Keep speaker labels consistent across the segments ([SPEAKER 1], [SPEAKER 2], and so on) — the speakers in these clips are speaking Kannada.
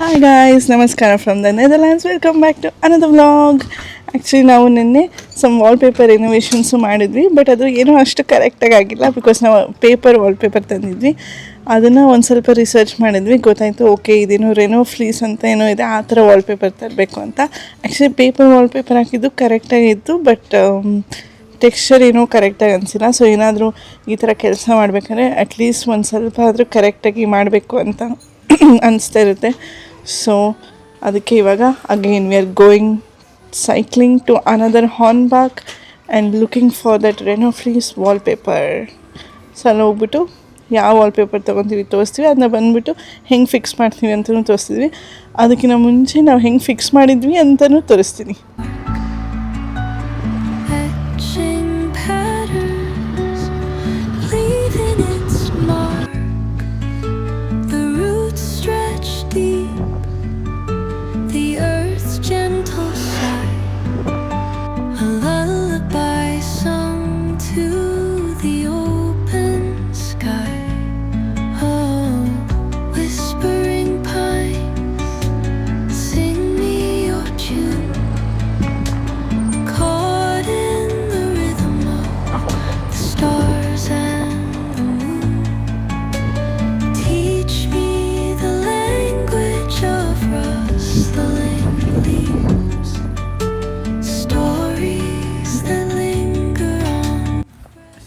[SPEAKER 1] ಹಾಯ್ ಗಾಯ್ಸ್, ನಮಸ್ಕಾರ from the Netherlands. Welcome back to another vlog. Actually ನಾವು ನಿನ್ನೆ ಸಮ್ ವಾಲ್ಪೇಪರ್ ರಿನೋವೇಷನ್ಸು ಮಾಡಿದ್ವಿ, ಬಟ್ ಅದು ಏನೋ ಅಷ್ಟು ಕರೆಕ್ಟಾಗಿ ಆಗಿಲ್ಲ. ಬಿಕಾಸ್ ನಾವು ವಾಲ್ಪೇಪರ್ ತಂದಿದ್ವಿ. ಅದನ್ನು ಒಂದು ಸ್ವಲ್ಪ ರಿಸರ್ಚ್ ಮಾಡಿದ್ವಿ, ಗೊತ್ತಾಯಿತು ಓಕೆ ಇದೇನೋ ರೆನೋ ಫ್ಲೀಸ್ ಅಂತ ಏನೋ ಇದೆ, ಆ ಥರ ವಾಲ್ಪೇಪರ್ ತರಬೇಕು ಅಂತ. ಆ್ಯಕ್ಚುಲಿ ವಾಲ್ಪೇಪರ್ ಹಾಕಿದ್ದು ಕರೆಕ್ಟಾಗಿತ್ತು, ಬಟ್ ಟೆಕ್ಸ್ಚರ್ ಏನೋ ಕರೆಕ್ಟಾಗಿ ಅನಿಸಿಲ್ಲ. ಸೊ ಏನಾದರೂ ಈ ಥರ ಕೆಲಸ ಮಾಡಬೇಕಾದ್ರೆ ಅಟ್ಲೀಸ್ಟ್ ಒಂದು ಸ್ವಲ್ಪ ಆದರೂ ಕರೆಕ್ಟಾಗಿ ಮಾಡಬೇಕು ಅಂತ ಅನಿಸ್ತಾ ಇರುತ್ತೆ. ಸೊ ಅದಕ್ಕೆ ಇವಾಗ again we are going cycling to another Hornbach and looking for that Renault Fleece wallpaper. So ಅಲ್ಲಿ ಹೋಗ್ಬಿಟ್ಟು ಯಾವ ವಾಲ್ಪೇಪರ್ ತೊಗೊತೀವಿ ತೋರಿಸ್ತೀವಿ, ಅದನ್ನ ಬಂದುಬಿಟ್ಟು ಹೆಂಗೆ ಫಿಕ್ಸ್ ಮಾಡ್ತೀವಿ ಅಂತಲೂ ತೋರಿಸ್ತೀವಿ. ಅದಕ್ಕಿಂತ ಮುಂಚೆ ನಾವು ಹೆಂಗೆ ಫಿಕ್ಸ್ ಮಾಡಿದ್ವಿ ಅಂತಲೂ ತೋರಿಸ್ತೀನಿ.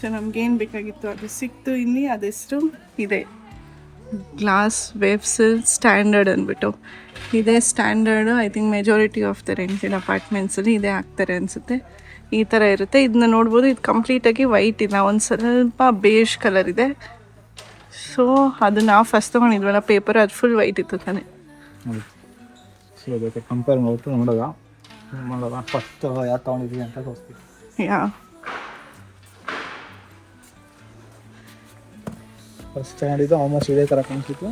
[SPEAKER 1] ಸೊ ನಮಗೇನು ಬೇಕಾಗಿತ್ತು ಅದು ಸಿಕ್ತು. ಇಲ್ಲಿ ಅದೆಷ್ಟು ಇದೆ, ಗ್ಲಾಸ್ ವೇವ್ಸ್ ಸ್ಟ್ಯಾಂಡರ್ಡ್ ಅಂದ್ಬಿಟ್ಟು ಇದೇ standard. I think majority of the rented ಅಪಾರ್ಟ್ಮೆಂಟ್ಸಲ್ಲಿ ಇದೇ ಆಗ್ತಾರೆ ಅನಿಸುತ್ತೆ. ಈ ಥರ ಇರುತ್ತೆ. ಇದನ್ನ ನೋಡ್ಬೋದು, ಇದು ಕಂಪ್ಲೀಟಾಗಿ ವೈಟ್ ಇಲ್ಲ, ಒಂದು ಸ್ವಲ್ಪ ಬೇಷ್ ಕಲರ್ ಇದೆ. ಸೊ ಅದು ನಾವು ಫಸ್ಟ್ ತೊಗೊಂಡಿದ್ವಲ್ಲ ಪೇಪರ್, ಅದು ಫುಲ್ ವೈಟ್ ಇತ್ತು ತಾನೆ.
[SPEAKER 2] ಸೊ ಅದಕ್ಕೆ ಕಂಪೇರ್ ಮಾಡ್ಬಿಟ್ಟು ನೋಡೋದ ಫಸ್ಟ್ ಯಾರು ತೊಗೊಂಡಿದ್ವಿ ಅಂತ ತೋರಿಸ್ತೀವಿ. ಫಸ್ಟ್ ತೊಗೊಂಡಿದ್ದು ಆಲ್ಮೋಸ್ಟ್ ಇದೇ ಥರ ಕಾಣಿಸಿತ್ತು.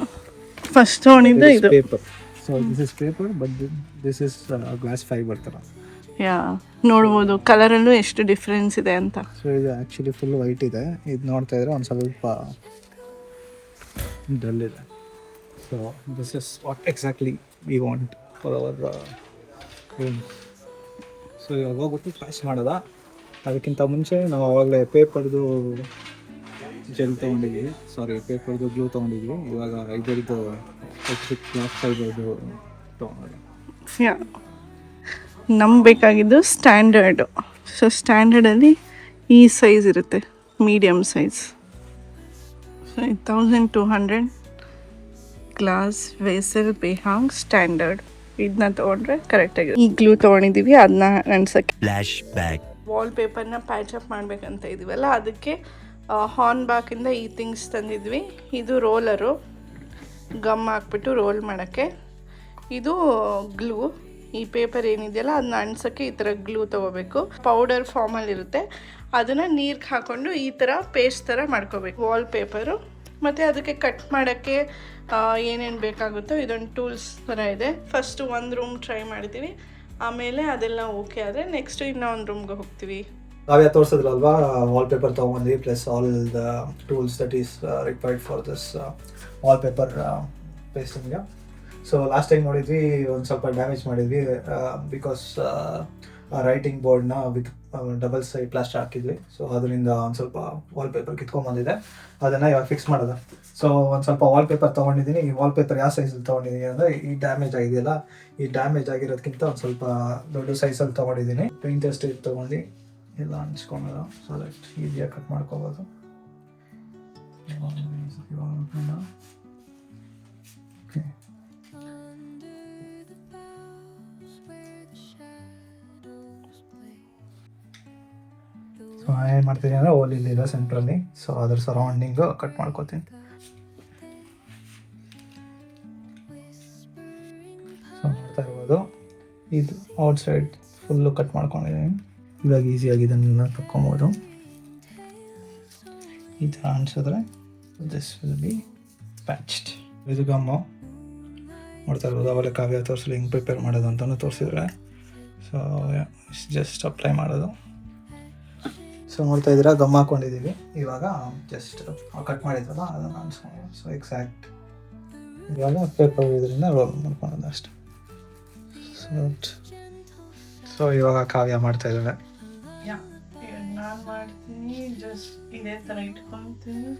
[SPEAKER 1] ಫಸ್ಟ್ ತೊಗೊಂಡಿದ್ದು ಇದು
[SPEAKER 2] paper. So this is paper, but this is glass fibre ಥರ.
[SPEAKER 1] ನೋಡ್ಬೋದು ಕಲರಲ್ಲೂ ಎಷ್ಟು ಡಿಫ್ರೆನ್ಸ್ ಇದೆ ಅಂತ.
[SPEAKER 2] ಸೊ ಇದು ಆ್ಯಕ್ಚುಲಿ ಫುಲ್ ವೈಟ್ ಇದೆ, ಇದು ನೋಡ್ತಾ ಇದ್ರೆ ಒಂದು ಸ್ವಲ್ಪ ಡಲ್ ಇದೆ. So this is what exactly we want for our room. So ಇವಾಗ ಹೋಗ್ಬಿಟ್ಟು ಕ್ಲಾಸ್ ಮಾಡೋದ. ಅದಕ್ಕಿಂತ ಮುಂಚೆ ನಾವು ಆವಾಗಲೇ ಪೇಪರ್ದು ಜೆಲ್ ತೊಗೊಂಡಿದ್ವಿ, ಪೇಪರ್ದು ಗ್ಲೂ ತೊಗೊಂಡಿದ್ವಿ. ಇವಾಗ ಇದರದ್ದು ಗ್ಲಾಸ್ ಫೈಬರ್ದು ತೊಗೊಂಡು
[SPEAKER 1] ನಮ್ಗೆ ಬೇಕಾಗಿದ್ದು ಸ್ಟ್ಯಾಂಡರ್ಡು. ಸೊ ಸ್ಟ್ಯಾಂಡರ್ಡಲ್ಲಿ ಈ ಸೈಜ್ ಇರುತ್ತೆ, medium size. So 1200 glass vessel ಬೇಹಾಂಗ್ ಸ್ಟ್ಯಾಂಡರ್ಡ್. ಇದನ್ನ ತೊಗೊಂಡ್ರೆ ಕರೆಕ್ಟಾಗಿ. ಈ ಗ್ಲೂ ತೊಗೊಂಡಿದ್ದೀವಿ, ಅದನ್ನ ಅನ್ಸೋಕ್ಕೆ ವಾಲ್ಪೇಪರ್ನ ಪ್ಯಾಚಪ್ ಮಾಡಬೇಕಂತ ಇದೀವಲ್ಲ, ಅದಕ್ಕೆ ಹಾರ್ನ್ಬಾಕಿಂದ ಈ ಥಿಂಗ್ಸ್ ತಂದಿದ್ವಿ. ಇದು ರೋಲರು, ಗಮ್ ಹಾಕ್ಬಿಟ್ಟು ರೋಲ್ ಮಾಡೋಕ್ಕೆ. ಇದು ಗ್ಲೂ, ಈ ಪೇಪರ್ ಏನಿದೆಯಲ್ಲ ಅದನ್ನ ಅಂಟ್ಸೋಕ್ಕೆ ಈ ಥರ ಗ್ಲೂ ತೊಗೋಬೇಕು. ಪೌಡರ್ ಫಾರ್ಮಲ್ಲಿ ಇರುತ್ತೆ, ಅದನ್ನು ನೀರಿಗೆ ಹಾಕ್ಕೊಂಡು ಈ ಥರ ಪೇಸ್ಟ್ ಥರ ಮಾಡ್ಕೋಬೇಕು ವಾಲ್ಪೇಪರು. ಮತ್ತು ಅದಕ್ಕೆ ಕಟ್ ಮಾಡೋಕ್ಕೆ ಏನೇನು ಬೇಕಾಗುತ್ತೋ ಇದೊಂದು ಟೂಲ್ಸ್ ಥರ ಇದೆ. ಫಸ್ಟು ಒಂದು ರೂಮ್ ಟ್ರೈ ಮಾಡ್ತೀವಿ, ಆಮೇಲೆ ಅದೆಲ್ಲ ಓಕೆ ಆದರೆ ನೆಕ್ಸ್ಟು ಇನ್ನೂ ಒಂದು ರೂಮ್ಗೆ ಹೋಗ್ತೀವಿ.
[SPEAKER 2] ನಾವೇ ತೋರಿಸಿದ್ರಲ್ವಾ ವಾಲ್ಪೇಪರ್ ತೊಗೊಂಡ್ವಿ, plus all the tools that is required for this wallpaper pasting. So last time ನೋಡಿದ್ವಿ ಒಂದು ಸ್ವಲ್ಪ ಡ್ಯಾಮೇಜ್ ಮಾಡಿದ್ವಿ, ಬಿಕಾಸ್ ರೈಟಿಂಗ್ ಬೋರ್ಡ್ನ ವಿತ್ ಡಬಲ್ ಸೈಡ್ ಪ್ಲಾಸ್ಟರ್ ಹಾಕಿದ್ವಿ. ಸೊ ಅದರಿಂದ ಒಂದು ಸ್ವಲ್ಪ ವಾಲ್ಪೇಪರ್ ಕಿತ್ಕೊಂಡ್ಬಂದಿದೆ, ಅದನ್ನು ಇವಾಗ ಫಿಕ್ಸ್ ಮಾಡೋದು. ಸೊ ಒಂದು ಸ್ವಲ್ಪ ವಾಲ್ಪೇಪರ್ ತೊಗೊಂಡಿದ್ದೀನಿ. ಈ ವಾಲ್ಪೇಪರ್ ಯಾವ ಸೈಜಲ್ಲಿ ತೊಗೊಂಡಿದ್ದೀನಿ ಅಂದರೆ, ಈ ಡ್ಯಾಮೇಜ್ ಆಗಿದೆಯಲ್ಲ, ಈ ಡ್ಯಾಮೇಜ್ ಆಗಿರೋದಕ್ಕಿಂತ ಒಂದು ಸ್ವಲ್ಪ ದೊಡ್ಡ ಸೈಜಲ್ಲಿ ತೊಗೊಂಡಿದ್ದೀನಿ. ಪೇಂಟರ್ ಸ್ಟೇಟ್ ತೊಗೊಂಡು ಎಲ್ಲ ಹಂಚ್ಕೊಳೋದು, ಸೊ ದಟ್ ಈಸಿಯಾಗಿ ಕಟ್ ಮಾಡ್ಕೋಬೋದು. ಸೊ ಏನು ಮಾಡ್ತೀನಿ ಅಂದರೆ, ಓಲ್ ಇಲ್ಲಿದೆ ಸೆಂಟ್ರಲ್ಲಿ, ಸೊ ಅದ್ರ ಸರೌಂಡಿಂಗು ಕಟ್ ಮಾಡ್ಕೋತೀನಿ. ಸೊ ನೋಡ್ತಾ ಇರ್ಬೋದು, ಇದು ಔಟ್ ಸೈಡ್ ಫುಲ್ಲು ಕಟ್ ಮಾಡ್ಕೊಂಡಿದ್ದೀನಿ. ಇವಾಗ ಈಸಿಯಾಗಿ ಇದನ್ನೆಲ್ಲ ತಕ್ಕೊಬೋದು. ಈ ಥರ ಅನ್ಸಿದ್ರೆ ದಿಸ್ ವಿಲ್ ಬಿ ಪ್ಯಾಚ್ಡ್. ಇದು ಗಮ್ಮು ನೋಡ್ತಾ ಇರ್ಬೋದು, ಅವೆಲ್ಲ ಕಾವ್ಯ ತೋರಿಸಲು ಹೆಂಗೆ ಪ್ರಿಪೇರ್ ಮಾಡೋದು ಅಂತಲೂ ತೋರಿಸಿದ್ರೆ. ಸೊ ಜಸ್ಟ್ ಅಪ್ಲೈ ಮಾಡೋದು. ಸೊ ನೋಡ್ತಾ ಇದ್ದೀರಾ, ಗಮ್ ಹಾಕ್ಕೊಂಡಿದ್ದೀವಿ. ಇವಾಗ ಜಸ್ಟ್ ಕಟ್ ಮಾಡಿದ್ವಲ್ಲ ಅದನ್ನು ಅನ್ಸ್ಕೊಂಡು, ಸೊ ಎಕ್ಸಾಕ್ಟ್ ಇವಾಗ ಪೇಪರ್ ಇದರಿಂದ ರೋಲ್ ಮಾಡ್ಕೊಳ್ಳೋದು. ಸೊ ಇವಾಗ ಕಾವ್ಯ ಮಾಡ್ತಾ ಇದ್ದಾಳೆ.
[SPEAKER 1] ನಾನು ಮಾಡ್ತೀನಿ, ಜಸ್ಟ್ ಇದೇ ಥರ ಇಟ್ಕೊತೀನಿ,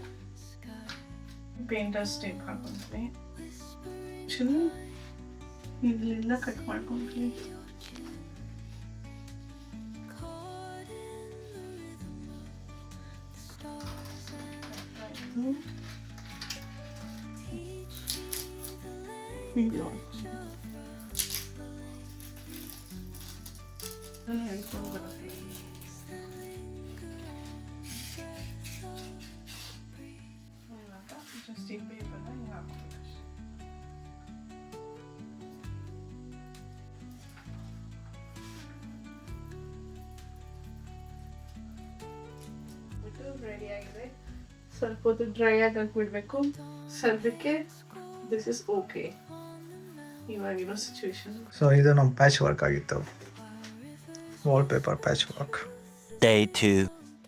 [SPEAKER 1] ಪೇಂಟರ್ ಸ್ಟೇಪ್ ಹಾಕೊತೀನಿ, ಇಲ್ಲಿಂದ ಕಟ್ ಮಾಡ್ಕೊತೀನಿ. Video. Just in paper, ready ಆಗಿದೆ. ಸ್ವಲ್ಪ ಹೊತ್ತು ಡ್ರೈ ಆಗಕ್ಕೆ ಬಿಡಬೇಕು. ಸದ್ಯಕ್ಕೆ ದಿಸ್ ಇಸ್ ಓಕೆ ಇವಾಗಿರೋ ಸಿಚುವೇಶನ್.
[SPEAKER 2] ಸೊ ಇದು ನಮ್ಮ ಪ್ಯಾಚ್ ವರ್ಕ್ ಆಗಿತ್ತು, wall paper patch work.
[SPEAKER 3] Day 2.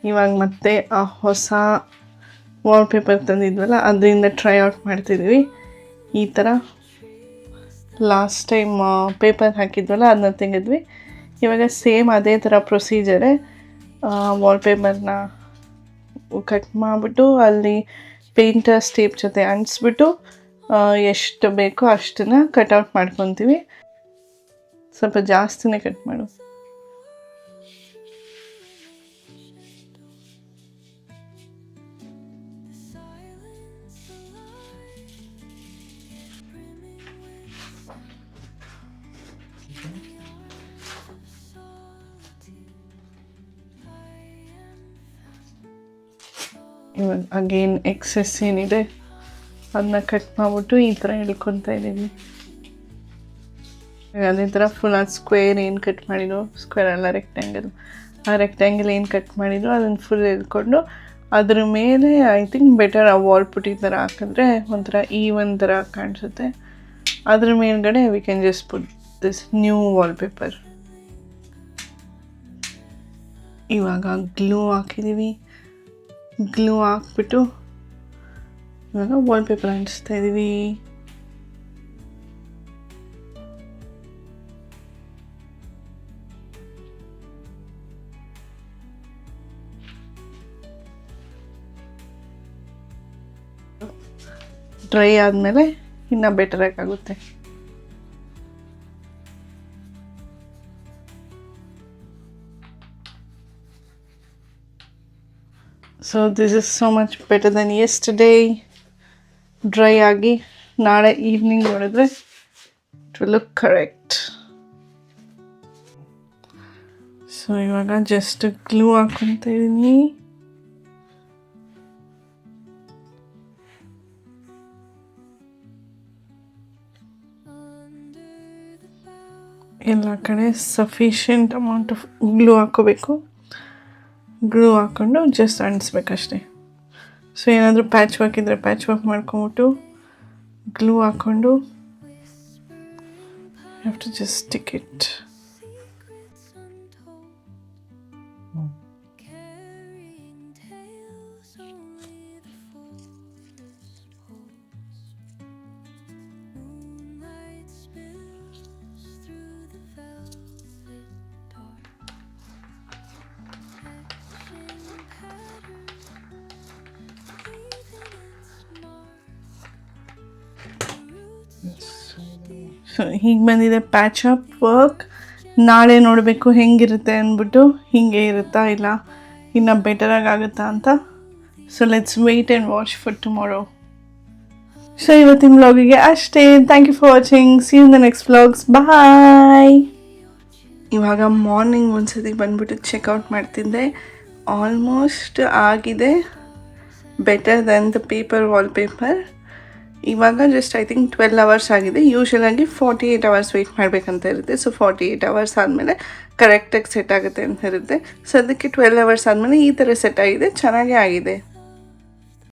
[SPEAKER 1] ಇವಾಗ ಮತ್ತೆ ಆ ಹೊಸ ವಾಲ್ ಪೇಪರ್ ತಂದಿದ್ವಲ್ಲ ಅದರಿಂದ ಟ್ರೈ ಔಟ್ ಮಾಡ್ತಿದ್ವಿ. ಈ ಥರ ಲಾಸ್ಟ್ ಟೈಮ್ ಪೇಪರ್ ಹಾಕಿದ್ವಲ್ಲ ಅದನ್ನ ತೆಗೆದ್ವಿ. ಇವಾಗ ಸೇಮ್ ಅದೇ ಥರ ಪ್ರೊಸೀಜರೇ. ವಾಲ್ ಪೇಪರ್ನ ಕಟ್ ಮಾಡಿಬಿಟ್ಟು ಅಲ್ಲಿ ಪೇಂಟರ್ ಸ್ಟೇಪ್ ಜೊತೆ ಅಂಟಿಸ್ಬಿಟ್ಟು ಎಷ್ಟು ಬೇಕೋ ಅಷ್ಟನ್ನು ಕಟ್ಔಟ್ ಮಾಡ್ಕೊತೀವಿ. ಸ್ವಲ್ಪ ಜಾಸ್ತಿನೇ ಕಟ್ ಮಾಡು. ಇವಾಗ ಅಗೇನ್ ಎಕ್ಸೆಸ್ ಏನಿದೆ ಅದನ್ನ ಕಟ್ ಮಾಡಿಬಿಟ್ಟು ಈ ಥರ ಎಳ್ಕೊತಾ ಇದ್ದೀವಿ. ಅದೇ ಥರ ಫುಲ್ ಅದು ಸ್ಕ್ವೇರ್ ಏನು ಕಟ್ ಮಾಡಿದ್ರು, ಸ್ಕ್ವೇರ್ ಅಲ್ಲ ರೆಕ್ಟ್ಯಾಂಗಲ್, ಆ ರೆಕ್ಟ್ಯಾಂಗಲ್ ಏನು ಕಟ್ ಮಾಡಿದ್ರು ಅದನ್ನು ಫುಲ್ ಎಳ್ಕೊಂಡು ಅದ್ರ ಮೇಲೆ ಐ ಥಿಂಕ್ ಬೆಟರ್ ಆ ವಾಲ್ ಪುಟ್ಟಿ ಥರ ಹಾಕಿದ್ರೆ ಒಂಥರ ಈವನ್ ಥರ ಕಾಣಿಸುತ್ತೆ. ಅದ್ರ ಮೇಲ್ಗಡೆ we can just put this new wall paper. ಇವಾಗ ಗ್ಲೂ ಹಾಕಿದ್ದೀವಿ. ಗ್ಲೂ ಹಾಕ್ಬಿಟ್ಟು ಇವಾಗ ವಾಲ್ ಪೇಪರ್ ಅಂಟಿಸ್ತಾ ಇದ್ದೀವಿ. ಡ್ರೈ ಆದಮೇಲೆ ಇನ್ನೂ ಬೆಟರಾಗಿ ಆಗುತ್ತೆ. So this is so much better than yesterday. Dry ಆಗಿ ನಾಳೆ ಈವ್ನಿಂಗ್ ನೋಡಿದ್ರೆ it will look correct. So ಇವಾಗ ಜಸ್ಟ್ ಗ್ಲೂ ಹಾಕ್ಕೊತಾ ಇದ್ದೀನಿ. ಎಲ್ಲ ಕಡೆ ಸಫಿಷಿಯೆಂಟ್ ಅಮೌಂಟ್ ಆಫ್ ಗ್ಲೂ ಹಾಕ್ಕೋಬೇಕು. ಗ್ಲೂ ಹಾಕ್ಕೊಂಡು ಜಸ್ಟ್ ಅಂಟಿಸ್ಬೇಕಷ್ಟೆ. ಸೊ ಏನಾದರೂ ಪ್ಯಾಚ್ ವರ್ಕ್ ಇದ್ದರೆ ಪ್ಯಾಚ್ ವರ್ಕ್ ಮಾಡ್ಕೊಂಬಿಟ್ಟು ಗ್ಲೂ ಹಾಕ್ಕೊಂಡು have to just stick it. So ಹೀಗೆ ಬಂದಿದೆ ಪ್ಯಾಚ್ ಅಪ್ ವರ್ಕ್. ನಾಳೆ ನೋಡಬೇಕು ಹೆಂಗಿರುತ್ತೆ ಅಂದ್ಬಿಟ್ಟು, ಹೀಗೆ ಇರುತ್ತಾ ಇಲ್ಲ ಇನ್ನು ಬೆಟರಾಗಿ ಆಗುತ್ತಾ ಅಂತ. So let's wait and watch for tomorrow. So ಇವತ್ತಿನ ವ್ಲಾಗಿಗೆ ಅಷ್ಟೇ. Thank you for watching. See you in the next vlogs. Bye. ಇವಾಗ ಮಾರ್ನಿಂಗ್ ಒಂದ್ಸತಿ ಬಂದ್ಬಿಟ್ಟು ಚೆಕ್ಔಟ್ ಮಾಡ್ತಿದ್ದೆ. ಆಲ್ಮೋಸ್ಟ್ ಆಗಿದೆ, better then the paper wall paper. ಇವಾಗ ಜಸ್ಟ್ ಐ ಥಿಂಕ್ 12 hours ಆಗಿದೆ. ಯೂಶ್ವಲಾಗಿ 48 hours ವೆಯ್ಟ್ ಮಾಡಬೇಕಂತ ಇರುತ್ತೆ. ಸೊ 48 hours ಆದಮೇಲೆ ಕರೆಕ್ಟಾಗಿ ಸೆಟ್ ಆಗುತ್ತೆ ಅಂತ ಇರುತ್ತೆ. ಸೊ ಅದಕ್ಕೆ 12 hours ಆದಮೇಲೆ ಈ ಥರ ಸೆಟ್ ಆಗಿದೆ, ಚೆನ್ನಾಗೇ ಆಗಿದೆ.